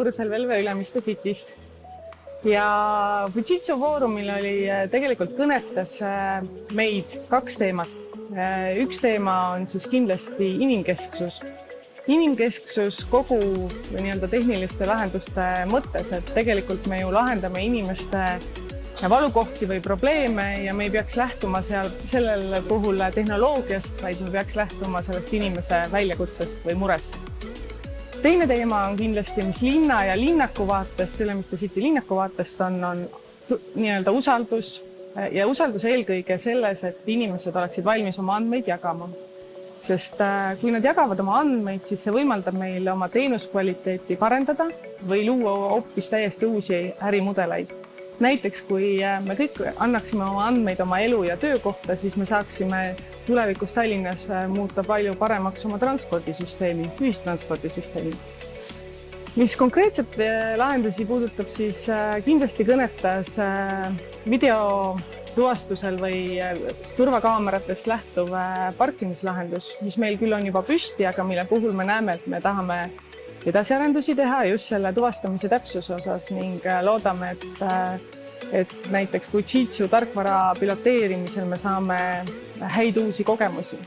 Laura Salvelve Ülemiste Cityst. Ja Fujitsu Foorumil oli tegelikult kõnetas meid 2 teemat. Üks teema on siis kindlasti inimkesksus. Inimkesksus kogu tehniliste lahenduste mõttes, et tegelikult me ju lahendame inimeste valukohti või probleeme ja me ei peaks lähtuma sellel puhul tehnoloogiast, vaid me peaks lähtuma sellest inimese väljakutsest või murest. Teine teema on kindlasti, mis linna ja linnaku vaatest, Ülemiste City linnaku vaatest on usaldus ja usaldus eelkõige selles, et inimesed oleksid valmis oma andmeid jagama. Sest kui nad jagavad oma andmeid, siis see võimaldab meil oma teenuskvaliteeti parendada või luua hoopis täiesti uusi ärimudeleid. Näiteks, kui me kõik annaksime oma andmeid oma elu ja töökohta, siis me saaksime tulevikus Tallinnas muuta palju paremaks oma transpordisüsteemi, ühistranspordisüsteemi. Mis konkreetselt lahendusi puudutab, siis kindlasti kõnetas videotuvastusel või turvakaameratest lähtuv parkimislahendus, mis meil küll on juba püsti, aga mille puhul me näeme, et me tahame edasiarendusi teha just selle tuvastamise täpsuse osas ning loodame, et näiteks Fujitsu tarkvara piloteerimisel me saame häid uusi kogemusi.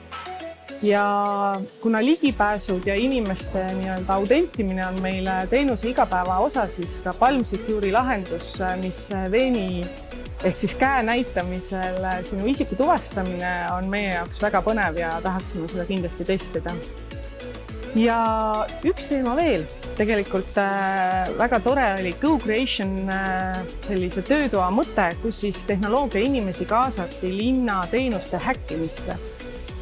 Ja kuna ligipääsud ja inimeste autentimine on meil teenuse igapäeva osa, siis ka Palm Securi lahendus, mis veeni ehk siis käe näitamisel sinu isiku tuvastamine on meie jaoks väga põnev ja tahaksime seda kindlasti testida. Ja üks teema veel, tegelikult väga tore oli Co-Creation sellise töötoa mõte, kus siis tehnoloogia inimesi kaasati linna teenuste häkkimisse.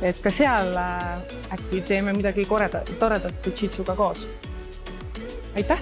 Et ka seal äkki teeme midagi toredat Fujitsuga koos. Aitäh!